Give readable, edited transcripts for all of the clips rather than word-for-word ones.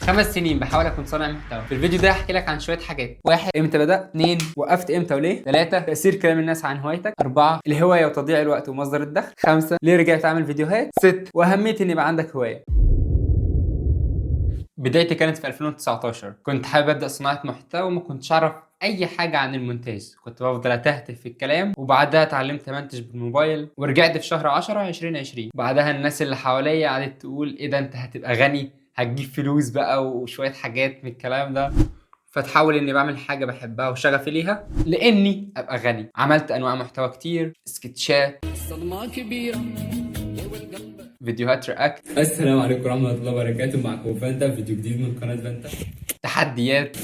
5 سنين بحاول اكون صانع محتوى. في الفيديو ده هحكي لك عن شويه حاجات: 1 امتى بدات، 2 وقفت امتى وليه، 3 تاثير كلام الناس عن هوايتك، 4 الهوايه وتضييع الوقت ومصدر الدخل، 5 ليه رجعت اعمل فيديوهات، 6 واهميه ان يبقى عندك هوايه. بدايتي كانت في 2019. كنت حابب ابدا صناعه محتوى وما كنتش اعرف اي حاجه عن المونتاج، كنت بفضل اتهته في الكلام، وبعدها اتعلمت امنتج بالموبايل ورجعت في شهر 10 2020. بعدها الناس اللي حواليا قعدت تقول ايه ده انت هتبقى غني، هتجيب فلوس بقى وشويه حاجات من الكلام ده، فتحاول اني بعمل حاجه بحبها وشغفي ليها لاني ابقى غني. عملت انواع محتوى كتير: سكتشات، صدمة كبيرة، فيديوهات رياكت. السلام عليكم ورحمه الله وبركاته، معكم فانتا، فيديو جديد من قناه فانتا. تحديات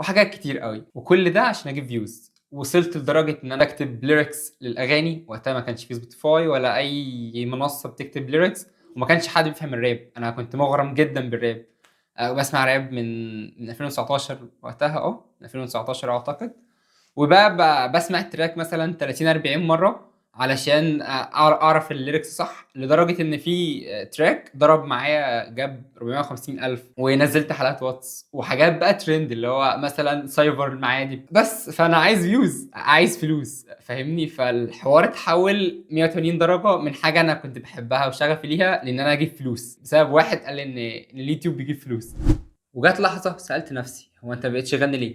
وحاجات كتير قوي، وكل ده عشان اجيب فيوز. وصلت لدرجه ان انا اكتب ليركس للاغاني. وقتها ما كانش في سبوتيفاي ولا اي منصه بتكتب ليركس، وما كانش حد بيفهم الراب. انا كنت مغرم جدا بالراب، وبسمع راب من 2019 وقتها، من 2019 اعتقد. وبقى بسمع التراك مثلا 30 40 مره علشان اعرف الليركس صح، لدرجه ان في تراك ضرب معايا جاب 450 الف، ونزلت حلقات واتس وحاجات بقى ترند، اللي هو مثلا سايبر المعادي. بس فانا عايز فيوز، عايز فلوس، فاهمني؟ فالحوار اتحول 180 درجه من حاجه انا كنت بحبها وشغفي ليها، لان انا اجيب فلوس بسبب واحد قال ان اليوتيوب بيجيب فلوس. وجات لحظه سالت نفسي: هو انت بقيتش غني ليه؟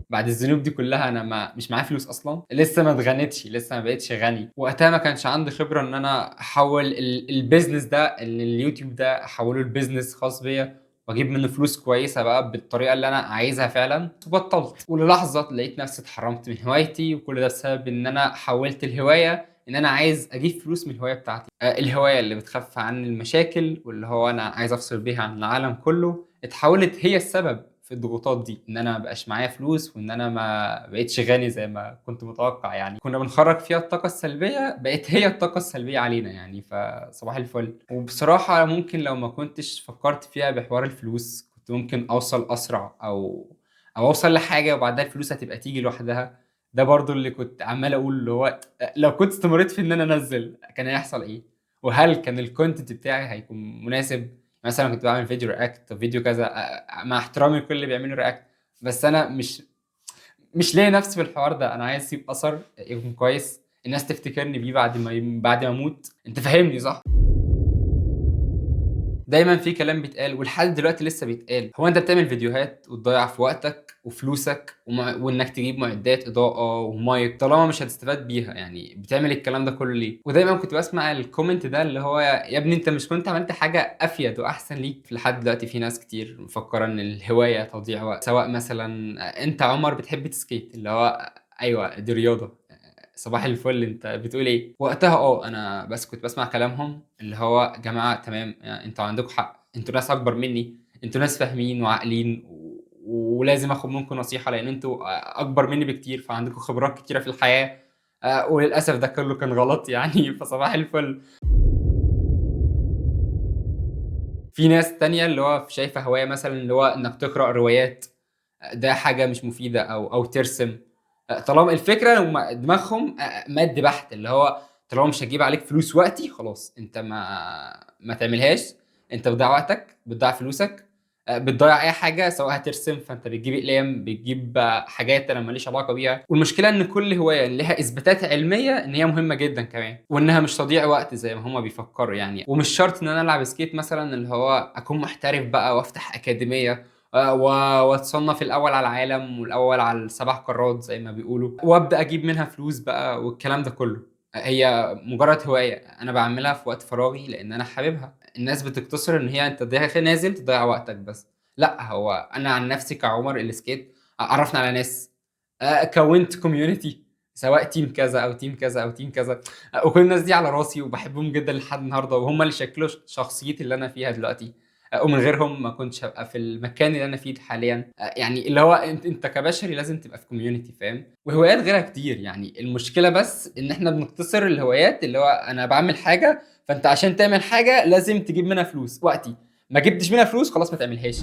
بعد الذنوب دي كلها انا مش معايا فلوس اصلا، لسه ما اتغنيتش، لسه ما بقتش غني. وقتها ما كانش عندي خبره ان انا احول البيزنس ده، اليوتيوب ده، احوله لبيزنس خاص بيا واجيب منه فلوس كويسه بقى بالطريقه اللي انا عايزها فعلا. وبطلت، وللحظه لقيت نفسي اتحرمت من هوايتي، وكل ده بسبب ان انا حولت الهوايه ان انا عايز اجيب فلوس من الهوايه بتاعتي. الهوايه اللي بتخفف عن المشاكل واللي هو انا عايز افصل بيها عن العالم كله، اتحولت هي السبب في الضغوطات دي، ان انا مبقاش معايا فلوس وان انا ما بقيتش غني زي ما كنت متوقع. يعني كنا بنخرج فيها الطاقه السلبيه، بقت هي الطاقه السلبيه علينا يعني. فصباح الفل. وبصراحه ممكن لو ما كنتش فكرت فيها بحوار الفلوس كنت ممكن اوصل اسرع، او اوصل لحاجه وبعدها الفلوس هتبقى تيجي لوحدها. ده برضو اللي كنت عمال اقول، اللي هو لو كنت استمريت في ان انا انزل كان هيحصل ايه، وهل كان الكونتنت بتاعي هيكون مناسب. مثلا كنت بعمل فيديو رياكت، فيديو كذا، مع احترامي لكل اللي بيعملوا رياكت، بس انا مش لاقي نفسي في الحوار ده. انا عايز اسيب اثر يكون كويس، الناس تفتكرني بيه بعد ما اموت. انت فاهمني صح؟ دايما في كلام بيتقال ولحد دلوقتي لسه بيتقال: هو انت بتعمل فيديوهات وتضيع في وقتك وفلوسك وانك تجيب معدات اضاءة ومايك طالما مش هتستفاد بيها؟ يعني بتعمل الكلام ده كله ليه؟ ودايما كنت بسمع الكومنت ده، اللي هو يا ابني انت مش كنت عملت حاجة افيد واحسن ليك؟ لحد دلوقتي في ناس كتير مفكرة ان الهواية تضييع وقت. سواء مثلا انت عمر بتحب تسكيت، اللي هو ايوه دي رياضة، صباح الفل، انت بتقول ايه؟ وقتها انا بس كنت بسمع كلامهم، اللي هو جماعه تمام، يعني انتوا عندكم حق، انتوا ناس اكبر مني، انتوا ناس فاهمين وعاقلين، ولازم اخد منكم نصيحه لان انتوا اكبر مني بكتير، فعندكم خبرات كتيره في الحياه. وللاسف ده كله كان غلط يعني. فصباح الفل. في ناس تانية اللي هو شايفه هوايه مثلا اللي هو انك تقرا روايات، ده حاجه مش مفيده، او ترسم. طالما الفكره دماغهم مادي بحت، اللي هو طالما مش هتجيب عليك فلوس وقتي خلاص انت ما تعملهاش. انت بتضيع وقتك، بتضيع فلوسك، بتضيع اي حاجه. سواء هترسم فانت بتجيب اقلام، بتجيب حاجات انا ماليش علاقه بيها. والمشكله ان كل هوايه لها اثباتات علميه ان هي مهمه جدا كمان، وانها مش تضييع وقت زي ما هما بيفكروا يعني. ومش شرط ان انا العب سكيت مثلا اللي هو اكون محترف بقى وافتح اكاديميه واتصنف الاول على العالم والاول على السبع قارات زي ما بيقولوا، وابدا اجيب منها فلوس بقى والكلام ده كله. هي مجرد هوايه انا بعملها في وقت فراغي لان انا حاببها. الناس بتقتصر ان هي انت داخل نازل تضيع وقتك بس. لا، هو انا عن نفسي كعمر السكيت عرفنا على ناس، كونت كوميونتي، سواء تيم كذا او تيم كذا او تيم كذا، وكل الناس دي على راسي وبحبهم جدا لحد النهارده، وهم اللي شكلوا شخصيتي اللي انا فيها دلوقتي. ومن غيرهم ما كنتش هبقى في المكان اللي انا فيه حاليا. يعني اللي هو انت كبشري لازم تبقى في كوميونتي، فاهم؟ وهوايات غيرها كتير يعني. المشكله بس ان احنا بنقتصر الهوايات، اللي هو انا بعمل حاجه فانت عشان تعمل حاجه لازم تجيب منها فلوس. وقتي ما جبتش منها فلوس خلاص ما تعملهاش.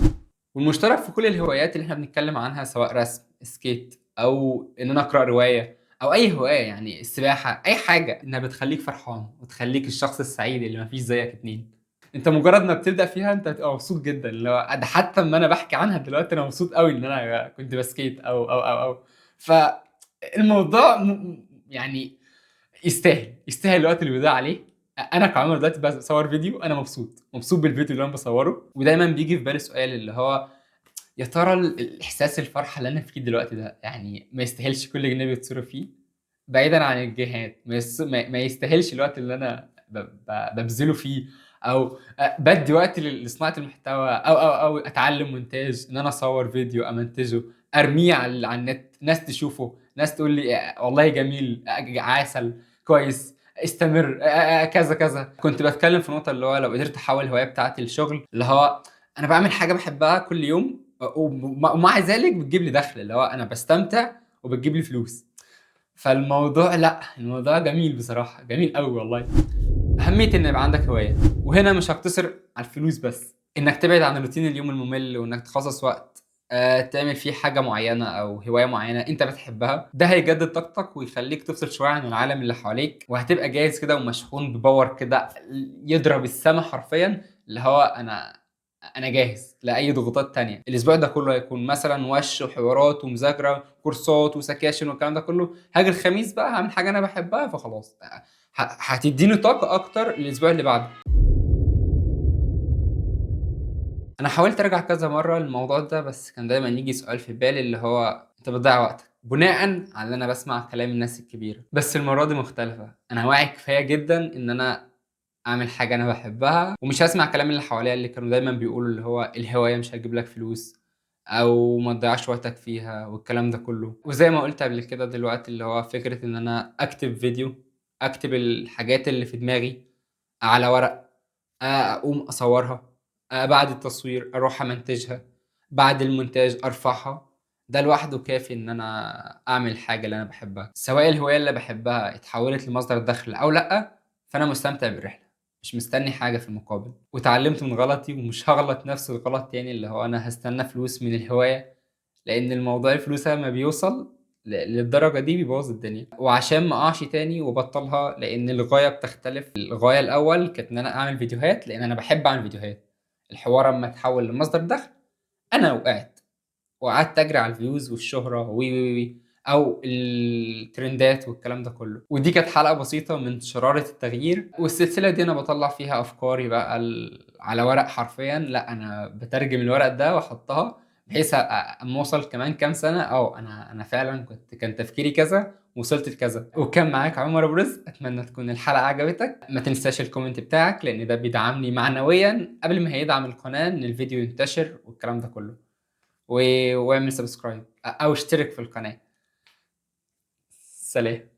والمشترك في كل الهوايات اللي احنا بنتكلم عنها، سواء رسم، سكيت، او ان انا اقرا روايه، أو أي هواية يعني السباحة، أي حاجة إنها بتخلّيك فرحان وتخلّيك الشخص السعيد اللي ما فيش زيّك اتنين. أنت مجرّد ما بتبدأ فيها أنت بتبقى مبسوط جدًا، اللي هو ده حتى أمّا أنا باحكي عنها دلوقتي أنا مبسوط أوي إن أنا كنت بskate أو. فالموضوع يعني يستاهل الوقت اللي بيضيع عليه. أنا كعمر دلوقتي باصوّر فيديو أنا مبسوط، مبسوط بالفيديو اللي أنا باصوّره، ودايمًا بييجي في بالي سؤال اللي هو يا ترى الإحساس الفرحة اللي أنا فيه دلوقتي ده، يعني ما يستاهلش كل جنيه بيتصرف فيه؟ بعيدًا عن الجهات، ما يستاهلش الوقت اللي أنا بابذله فيه، أو بادّي وقت لصناعة المحتوى أو أتعلّم مونتاج، إن أنا أصوّر فيديو، أمنتجه، أرميه على النت، ناس تشوفه، ناس تقول لي والله جميل، عسل، كويس، استمر، كذا، كذا. كنت باتكلّم في نقطة اللي هو لو قدرت أحوّل الهواية بتاعتي لشغل، اللي هو أنا باعمل حاجة باحبها كل يوم ومع ذلك بتجيب لي دخْل، اللي هو أنا باستمتع وبتجيب لي فلوس. فالموضوع لأ، الموضوع جميل بصراحة، جميل أوي والله. أهمية إن يبقى عندك هواية، وهنا مش هاقتصر على الفلوس بس، إنك تبعد عن روتين اليوم الممل وإنك تخصص وقت تعمل فيه حاجة معيّنة أو هواية معيّنة أنت بتحبها، ده هيجدد طاقتك ويخلّيك تفصل شوية عن العالم اللي حواليك، وهتبقى جاهز كده ومشحون بpower كده يضرب السما حرفيًا، اللي هو أنا جاهز لأي ضغوطات تانية. الأسبوع ده كله هيكون مثلًا وَش وحوارات ومذاكرة، كورسات وسكاشن والكلام ده كله، هاجي الخميس بقى هاعمل حاجة أنا باحبها فخلاص هتدّيني طاقة أكتر للأسبوع اللي بعده. أنا حاولت أرجع كذا مرّة للموضوع ده، بس كان دايمًا ييجي سؤال في بالي اللي هو أنت بتضيّع وقتك، بناءً على إن أنا باسمع كلام الناس الكبيرة. بس المرّة دي مختلفة، أنا واعي كفاية جدًا إن أنا أعمل حاجة أنا باحبها، ومش هاسمع كلام اللي حواليّا اللي كانوا دايمًا بيقولوا اللي هو الهواية مش هتجيب لك فلوس، أو ما تضيّعش وقتك فيها والكلام ده كلّه. وزي ما قُلت قبل كده دلوقتي اللي هو فكرة إن أنا أكتب فيديو، أكتب الحاجات اللي في دماغي على ورق، أقوم أصوّرها، بعد التصوير أروح أمنتجها، بعد المونتاج أرفعها، ده لوحده كافي إن أنا أعمل الحاجة اللي أنا باحبها. سواء الهواية اللي باحبها اتحوّلت لمصدر دخل أو لأ، فأنا مستمتع بالرحلة، مش مستني حاجة في المقابل. واتعلّمت من غلطي ومش هاغلط نفس الغلط تاني، اللي هو أنا هاستنى فلوس من الهواية، لإن الموضوع الفلوس لمّا بيوصل للدرجة دي بيبوّظ الدنيا. وعشان ما أقعش تاني وأبطّلها، لإن الغاية بتختلف. الغاية الأول كانت إن أنا أعمل فيديوهات، لإن أنا باحب أعمل فيديوهات. الحوار أمّا اتحوّل لمصدر دخل، أنا وقعت. وقعدت أجري على الviews والشهرة أو الترندات والكلام ده كله. ودي كانت حلقة بسيطة من شرارة التغيير، والسلسلة دي أنا باطلّع فيها أفكاري بقى على ورق حرفيًا. لأ، أنا باترجم الورق ده وأحطها بحيث أمّا أوصل كمان كام سنة أنا فعلًا كان تفكيري كذا ووصلت لكذا. وكان معاك عمر أبو رزق، أتمنى تكون الحلقة عجبتك. ما تنساش الcomment بتاعك لإن ده بيدعمني معنويًا قبل ما هيدعم القناة إن الفيديو ينتشر والكلام ده كله. و واعمل سبسكرايب أو اشترك في القناة. سلام.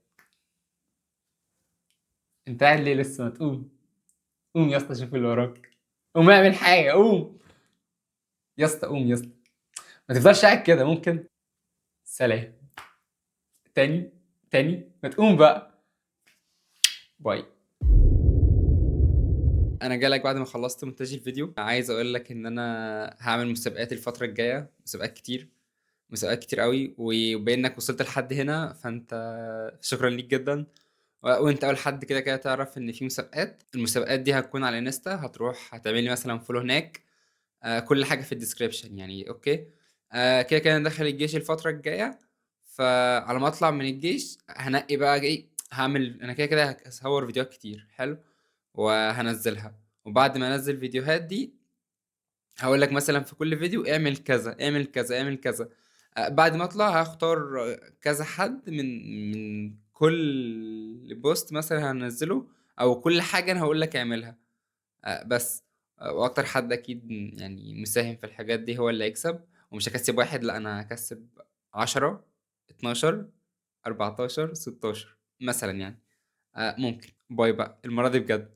أنت قاعد ليه لسه؟ ما تقوم. قوم يا اسطى شوف اللي وراك. قوم اعمل حاجة، قوم. يا اسطى قوم يا اسطى. ما تفضلش قاعد كده ممكن؟ سلام. تاني، تاني، ما تقوم بقى. باي. أنا جاي لك بعد ما خلّصت مونتاج الفيديو، عايز أقول لك إن أنا هاعمل مسابقات الفترة الجاية، مسابقات كتير، مسابقات كتير أوي. وبما إنك وصلت لحد هنا فأنت شكرًا ليك جدًا. وأنت أول حد كده تعرف إن في مسابقات. المسابقات دي هتكون على إنستا، هتروح هتعمل لي مثلًا follow هناك. كل حاجة في الdescription يعني أوكي. كده أنا داخل الجيش الفترة الجاية، فعلى ما أطلع من الجيش هانقي بقى إيه، أنا كده هاصور فيديوهات كتير حلو، وهانزّلها. وبعد ما أنزّل الفيديوهات دي هاقول لك مثلًا في كل فيديو اعمل كذا، اعمل كذا، اعمل كذا. بعد ما أطلع هاختار كذا حد من كل post مثلًا هانزّله، أو كل حاجة أنا هاقول لك اعملها. بس. وأكتر حد أكيد يعني مساهم في الحاجات دي هو اللي هيكسب. ومش هاكسّب واحد، لأ أنا هاكسّب 10، 12، 14، 16 مثلًا يعني. ممكن. باي بقى، المرّة دي بجد.